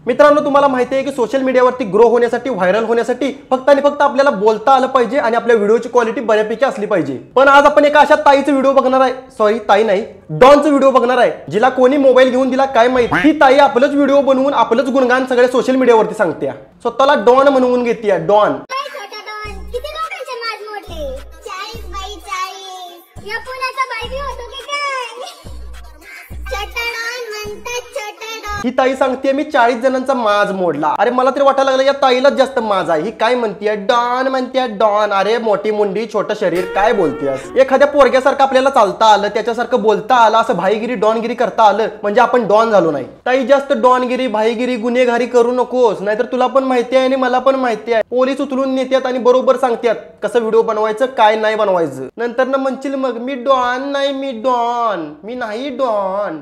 मित्रांनो, तुम्हाला माहिती आहे की सोशल मीडियावरती ग्रो होण्यासाठी, व्हायरल होण्यासाठी फक्त आणि फक्त आपल्याला बोलता आलं पाहिजे आणि आपल्या व्हिडिओची क्वालिटी बऱ्यापैकी असली पाहिजे। पण आज आपण एका अशा ताईचा व्हिडिओ बघणार आहे, सॉरी ताई नाही, डॉनचा व्हिडिओ बघणार आहे, जिला कोणी मोबाईल घेऊन दिला काय माहिती। ही ताई आपलंच व्हिडिओ बनवून आपलंच गुणगान सगळे सोशल मीडियावरती सांगते, स्वतःला डॉन म्हणवून घेते। डॉन ही ताई सांगते मी 40 जणांचा माज मोडला। अरे मला तरी वाटायला लागलं या ताईलाच जास्त माज आहे। ही काय म्हणते, डॉन म्हणते डॉन। अरे मोठी मुंडी छोटं शरीर, काय बोलतेस? एखाद्या पोरग्यासारखं आपल्याला चालता आलं, त्याच्यासारखं बोलता आलं, असं भाईगिरी डॉनगिरी करता आलं म्हणजे आपण डॉन झालो नाही। ताई जास्त डॉनगिरी भाईगिरी गुन्हेगारी करू नकोस, नाहीतर तुला पण माहिती आहे आणि मला पण माहिती आहे, पोलीस उचलून नेतात आणि बरोबर सांगतात कसं व्हिडिओ बनवायचं काय नाही बनवायचं। नंतर ना म्हणशील मग मी डॉन नाही, मी डॉन, मी नाही डॉन।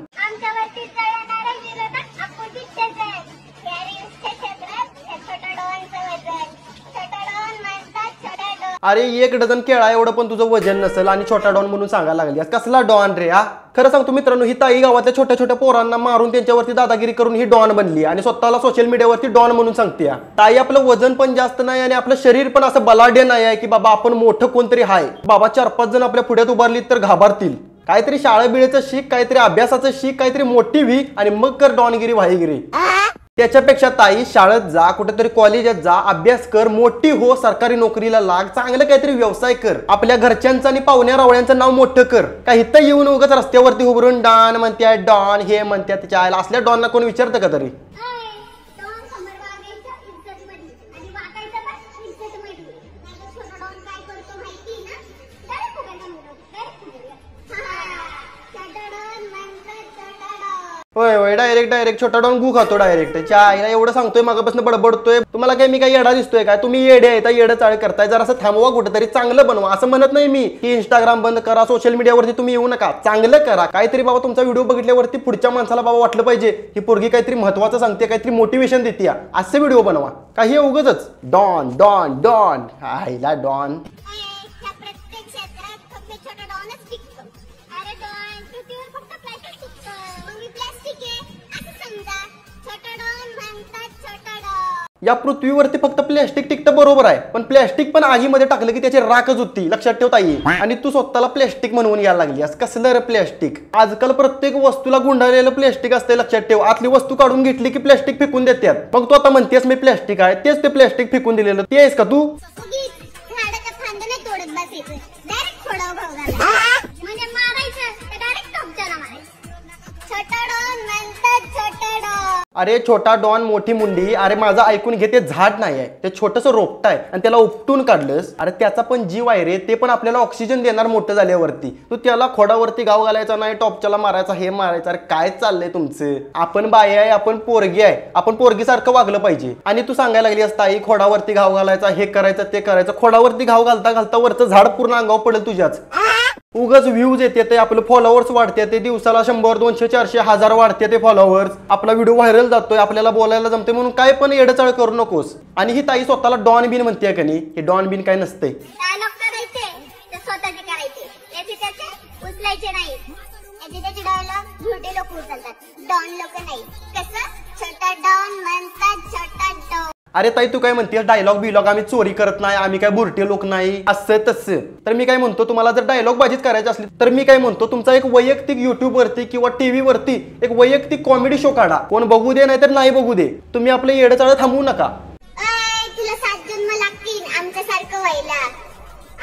अरे 1 डझन केळा एवढं पण तुझं वजन नसेल आणि छोटा डॉन म्हणून सांगायला लागली, कसला डॉन रे? हा खरं सांगतो मित्रांनो, ही ताई गावातल्या छोट्या छोट्या पोरांना मारून त्यांच्यावरती दादागिरी करून ही डॉन बनली आणि स्वतःला सोशल मीडियावरती डॉन म्हणून सांगते। ताई आपलं वजन पण जास्त नाही आणि आपलं शरीर पण असं बलाढ्य नाही आहे की बाबा आपण मोठं कोणतरी आहे। बाबा 4-5 जण आपल्या पुढ्यात उभारली तर घाबरतील। काहीतरी शाळा बिळेचं शिक, काहीतरी अभ्यासाचं शिक, काहीतरी मोठी व्ही आणि मग कर डॉनगिरी भाईगिरी। त्याच्यापेक्षा ताई शाळेत जा, कुठेतरी कॉलेजात जा, अभ्यास कर, मोठी हो, सरकारी नोकरीला लाग, चांगलं काहीतरी व्यवसाय कर, आपल्या घरच्यांचं आणि पाहुण्या रावळ्यांचं नाव मोठं कर। काही इथं येऊन उगाच रस्त्यावरती उभारून डॉन म्हणत्या डॉन हे म्हणत्या, त्याच्या आईला असल्या डॉनला कोण विचारतं का तरी? होय होय, डायरेक्ट छोटा डॉन गु खातो डायरेक्ट। त्या आईला एवढं सांगतोय मागापासून बडबडतोय, तुम्हाला काय मी काय येडा दिसतोय काय? तुम्ही येडे आहे, येडं चाळ करताय, जरा असं थांबवा, कुठेतरी चांगलं बनवा। असं म्हणत नाही मी की इंस्टाग्राम बंद करा, सोशल मीडियावरती तुम्ही येऊ नका, चांगलं करा काहीतरी। बाबा तुमचा व्हिडिओ बघितल्यावरती पुढच्या माणसाला बाबा वाटलं पाहिजे ही पोरगी काहीतरी महत्वाचं सांगते, काहीतरी मोटिवेशन देते, असे व्हिडिओ बनवा। काही उगाचच डॉन डॉन डॉन, आईला डॉन। या पृथ्वीवरती फक्त प्लॅस्टिक टिकतं बरोबर आहे, पण प्लॅस्टिक पण आगीमध्ये टाकलं की त्याची राखच होती, लक्षात ठेवता येईल। आणि तू स्वतःला प्लॅस्टिक म्हणून यायला लागली, कसलं रे प्लॅस्टिक? आजकाल प्रत्येक वस्तूला गुंडाळलेलं प्लॅस्टिक असते, लक्षात ठेव। आतली वस्तू काढून घेतली की प्लॅस्टिक फेकून देतात, मग तू आता म्हणतेस मी प्लॅस्टिक आहे, तेच ते प्लॅस्टिक फेकून दिलेलं ते आहेस का तू? अरे छोटा डॉन मोठी मुंडी, अरे माझं ऐकून घे, ते झाड नाही आहे, ते छोटंसं रोपट आहे आणि त्याला उपटून काढलंस, अरे त्याचा पण जीव आहे रे, ते पण आपल्याला ऑक्सिजन देणार मोठं झाल्यावरती। तू त्याला खोडावरती घाव घालायचा नाही, टॉपच्याला मारायचा, हे मारायचं, अरे काय चाललंय तुमचं? आपण बाई आहे, आपण पोरगी आहे, आपण पोरगीसारखं वागलं पाहिजे। आणि तू सांगायला लागली असता आई खोडावरती घाव घालायचा, हे करायचं ते करायचं। खोडावरती घाव घालता घालता वरचं झाड पूर्ण अंगावर पडेल तुझ्याच। उगाच व्ह्यूज येते, ते आपलं फॉलोअर्स वाढते, ते दिवसाला 100, 200, 400, 1000 वाढते ते फॉलोअर्स, आपला व्हिडिओ व्हायरल जातोय, आपल्याला बोलायला जमते म्हणून काय पण येडचाळ करू नकोस। आणि ही ताई स्वतःला डॉन बिन म्हणते का नाही? हे डॉन बिन काय नसते। अरे ताई तू काय म्हणतेस डायलॉग बिलॉग आम्ही चोरी करत नाही, आम्ही काय बुरटे लोक नाही, असं तसं। तर मी काय म्हणतो, तुम्हाला जर डायलॉग बाजीच करायची असली तर मी काय म्हणतो, तुमचा एक वैयक्तिक युट्यूब वरती किंवा टीव्ही वरती एक वैयक्तिक कॉमेडी शो काढा, कोण बघू दे नाही तर नाही बघू दे, तुम्ही आपलं येडचाळ थांबवू नका। तुला 7 जन्म लागतील आमच्यासारखं व्हायला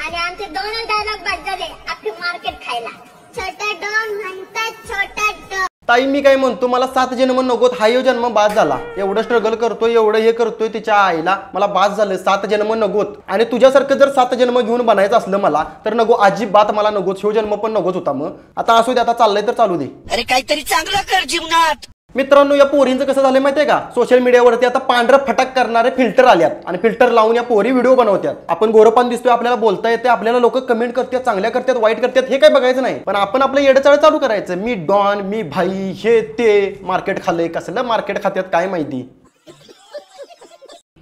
आणि आमचे 2 डायलॉग बाद झाले अख्खे मार्केट खायला। छोटा डॉन म्हणतात छोटा डॉन। ताई मी काय म्हणतो, मला 7 जन्म नकोत, हा यो जन्म बाद झाला, एवढं स्ट्रगल करतोय, एवढं हे करतोय तिच्या आईला, मला बाद झालं, 7 जन्म नकोत। आणि तुझ्यासारखं जर 7 जन्म घेऊन बनायचं असलं मला तर नको, अजिबात मला नकोत, ह्यो जन्म पण नकोच होता। मग आता असू दे, आता चाललंय तर चालू दे। अरे काहीतरी चांगलं कर जीवनात। मित्रांनो, या पोरींचं कसं झालंय माहितीये का? सोशल मीडियावरती आता पांढरं फटाक करणारे फिल्टर आल्यात आणि फिल्टर लावून या पोरी व्हिडिओ बनवतात। आपण गोरपान दिसतोय, आपल्याला बोलता येते, आपल्याला लोक कमेंट करतात, चांगल्या करतात, वाईट करतात, हे काय बघायचं नाही, पण आपण आपलं येडचाळ चालू करायचं। मी डॉन, मी भाई, हे ते मार्केट खाल्लंय, कसलं मार्केट खात्यात काय माहिती।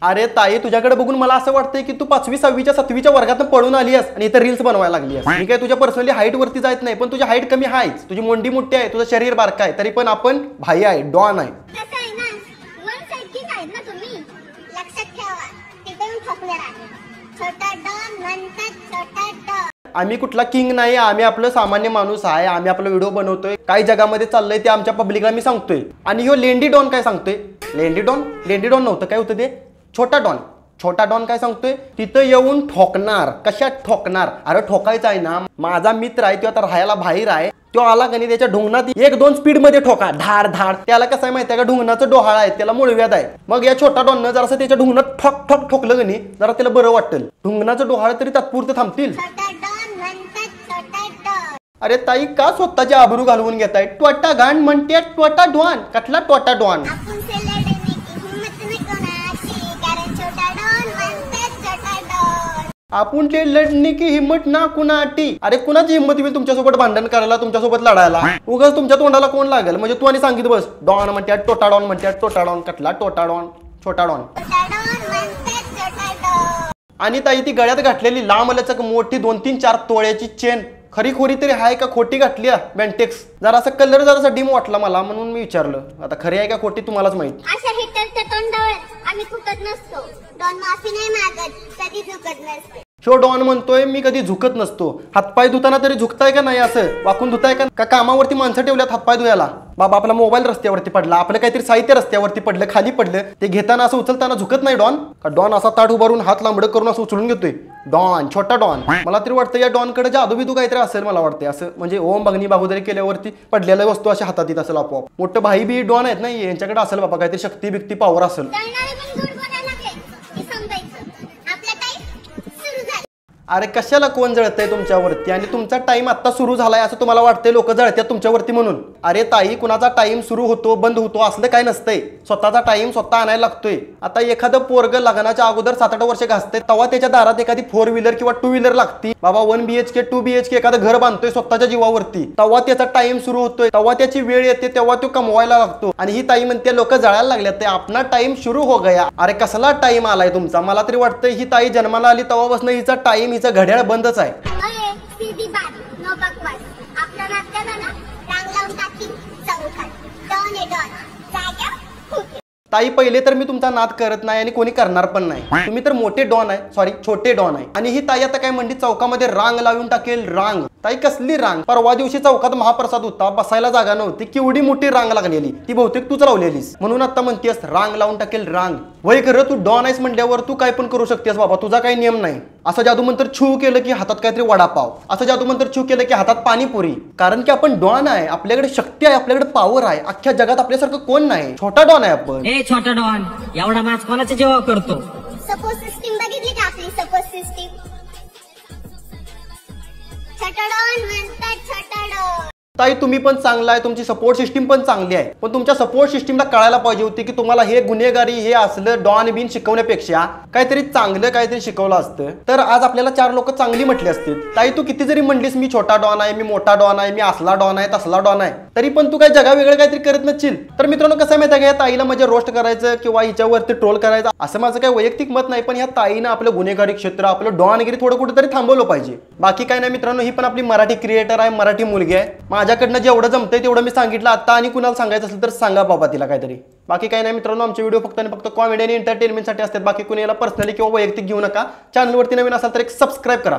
अरे ताई तुझ्याकडे बघून मला असं वाटतंय की तू 5वी 6वीच्या 7वीच्या वर्गात पळून आली आहेस आणि इथे रील्स बनवायला लागली आहेस। मी काय तुझ्या पर्सनली हाईट वरती जात नाही, पण तुझी हाईट कमी आहेच, तुझी मोंडी मोठी आहे, तुझं शरीर बारकं आहे, तरी पण आपण भाई आहे, डॉन आहे। आहेत ना तुम्ही, लक्षात ठेवा. तिथे येऊन ठोकणार आहे. छोटा डॉन म्हणतात छोटा डॉन. आम्ही कुठला किंग नाही, आम्ही आपलं सामान्य माणूस आहे. आम्ही आपला व्हिडिओ बनवतोय, काय जगामध्ये चाललंय ते आमच्या पब्लिकला मी सांगतोय. आणि ह्यो लेंडी डॉन काय सांगतोय? लेंडी डॉन नव्हतं, काय होतं ते? छोटा डॉन. छोटा डॉन काय सांगतोय? तिथं येऊन ठोकणार. कशात ठोकणार? अरे ठोकायचं आहे ना. माझा मित्र आहे तो आता राहायला बाहेर आहे, तो आला का नाही त्याच्या ढुंगणात 1-2 स्पीड मध्ये ठोका, धाड धाड. त्याला कसं आहे माहिती आहे का, ढुंगणाचं डोहाळ आहे, त्याला मुळव्याध आहे. मग या छोटा डॉननं जरासं त्याच्या ढुंगणात ठोक ठोक ठोकलं का नाही, जरा त्याला बरं वाटेल. ढुंगणाचं डोहाळ तरी तात्पुरतं थांबतील. छोटा डॉन म्हणतात छोटा डॉन. अरे ताई, का स्वतःची आबरू घालवून घेताय? टोटा घाण म्हणते टोटा डॉन. कटला टोटा डॉन? आपण से लढने की हिम्मत नाही कोणाची, कारण छोटा डॉन म्हणतात छोटा डॉन. आपण ते लढणे की हिम्मत ना कुणाटी. अरे कुणाची हिम्मत होईल तुमच्यासोबत भांडण करायला, तुमच्यासोबत लढायला? उगाच तुमच्या तोंडाला कोण लागेल? म्हणजे तू आणि सांगितलं बस, डॉन म्हणतात टोटा डॉन, म्हणतात टोटा डॉन. कटला टोटा डॉन? छोटा डॉन. छोटा डॉन म्हणतात छोटा डॉन. आणि ताई, ती गळ्यात घातलेली लांब लचक मोठी 2-3-4 तोळ्याची चेन खरी खोरी तरी आहे का खोटी घातली? बेंटेक्स जरा असं कलर जरासा डिम वाटला मला, म्हणून मी विचारलं. आता खरी आहे का खोटी तुम्हालाच माहित. अशा हिटलरच्या तोंडावर आम्ही चुकत नसतो. डॉन माफी नाही मागत, कधी चुकत नसते. शो डॉन म्हणतोय मी कधी झुकत नसतो. हातपाय धुताना तरी झुकताय का नाही? असं वाकून धुताय का? कामावरती माणसं ठेवल्यात हातपाय धुयाला? बाबा, आपला मोबाईल रस्त्यावरती पडला, आपलं काहीतरी साहित्य रस्त्यावरती पडलं, खाली पडलं, ते घेताना असं उचलताना झुकत नाही डॉन का? डॉन असा ताट उभारून हात लांबडं करून असं उचलून घेतोय डॉन, छोटा डॉन. मला तरी वाटतं या डॉनकडे जादू बिदू काहीतरी असेल. मला वाटतं असं, म्हणजे ओम बघणी बाहुदरी केल्यावरती पडलेल्या वस्तू अशा हातात येत असेल आपोआप. मोठं भाई बी डॉन आहेत ना, यांच्याकडे असेल बाबा काहीतरी शक्ती बिक्ती पॉवर असेल. जळणारे पण गोड बोलायला लागले की समजायचं आपला टाइम सुरू झाला. अरे कशाला कोण जळतंय तुमच्यावरती? आणि तुमचा टाइम आता सुरू झालाय असं तुम्हाला वाटतंय लोक जळतात तुमच्यावरती म्हणून? अरे ताई, कुणाचा टाइम सुरू होतो बंद होतो असलं काय नसतंय. स्वतःचा टाइम स्वतः आणायला लागतोय. आता एखादं पोरग लग्नाच्या अगोदर 7-8 वर्ष घासतंय, तेव्हा त्याच्या दारात एखादी 4 व्हीलर किंवा 2 व्हीलर लागती. बाबा 1 BHK 2 BHK एखादं घर बांधतोय स्वतःच्या जीवावरती, तेव्हा त्याचा टाइम सुरू होतोय, तेव्हा त्याची वेळ येते, तेव्हा तो कमवायला लागतो. आणि ही ताई म्हणते लोक जळायला लागल्यात, आपला टाइम सुरू हो गया. अरे कसला टाइम आलाय तुमचा? मला तरी वाटतंय ही ताई जन्माला आली तेव्हापासून हिचा टाइम, हिचं घड्याळ बंदच आहे. अरे सीधी बात, नो बकवास. आपल्या नात्याला ना रांग लावून टाकी चौकात. डॉन आहे डॉन, जाग्या खूप. ताई, पहिले तर मी तुमचा नाद करत नाही आणि कोणी करणार पण नाही. तुम्ही तर मोठे डॉन आहे, सॉरी छोटे डॉन आहे. आणि ही ताई आता काय म्हणली, चौकामध्ये रांग लावून टाकेल. रांग? ताई कसली रांग? परवा दिवशी चौकात महाप्रसाद होता, बसायला जागा नव्हती, केवढी मोठी रांग लागलेली, ती बहुतेक तूच लावलेलीस, म्हणून आता म्हणतेस रांग लावून टाकेल. रांग वय खरं, तू डॉन आहेस म्हटल्यावर तू काय पण करू शकतेस बाबा, तुझा काही नियम नाही. असं जादू मंत्र छू केलं की हातात काहीतरी वडापाव, असं जादू मंत्र छू केलं की हातात पाणीपुरी. कारण की आपण डॉन आहे, आपल्याकडे शक्ती आहे, आपल्याकडे पॉवर आहे. अख्ख्या जगात आपल्यासारखं कोण नाही. छोटा डॉन आहे आपण. ए छोटा डॉन, एवढा मॅच कोणाच्या जेव्हा करतो? सपोज सिस्टीम बघितली का आपली? Suppose system. छोटा डॉन म्हणतात छोटा डॉन. ताई, तुम्ही पण चांगला आहे, तुमची सपोर्ट सिस्टीम पण चांगली आहे, पण तुमच्या सपोर्ट सिस्टीमला कळायला पाहिजे होती की तुम्हाला हे गुन्हेगारी हे असलं डॉन बिन शिकवण्यापेक्षा काहीतरी चांगलं काहीतरी शिकवलं असतं तर आज आपल्याला 4 लोक चांगली म्हटली असतील. ताई, तू किती जरी म्हणलीस मी छोटा डॉन आहे, मी मोठा डॉन आहे, मी असला डॉन आहे, तसला डॉन आहे, तरी पण तू काय जगा वेगळं काहीतरी करत नसशील. तर मित्रांनो, कसं माहिती आहे का, या ताईला म्हणजे रोस्ट करायचं किंवा हिच्यावरती ट्रोल करायचं असं माझं काही वैयक्तिक मत नाही, पण या ताईनं आपलं गुन्हेगारी क्षेत्र, आपलं डॉनगिरी थोडं कुठेतरी थांबवलं पाहिजे. बाकी काय नाही मित्रांनो, ही पण आपली मराठी क्रिएटर आहे, मराठी मुलगी आहे. माझ्याकडनं जेवढं जमतंय तेवढं मी सांगितलं. आता आणि कुणाला सांगायचं असेल तर सांगा बाबा तिला काहीतरी. बाकी काही नाही मित्रांनो, आमचे व्हिडिओ फक्त आणि फक्त कॉमेडी आणि एंटरटेनमेंटसाठी असतात. बाकी कुणी याला पर्सनली किंवा वैयक्तिक घेऊ नका. चॅनलवरती नवीन असाल तर एक सबस्क्राईब करा.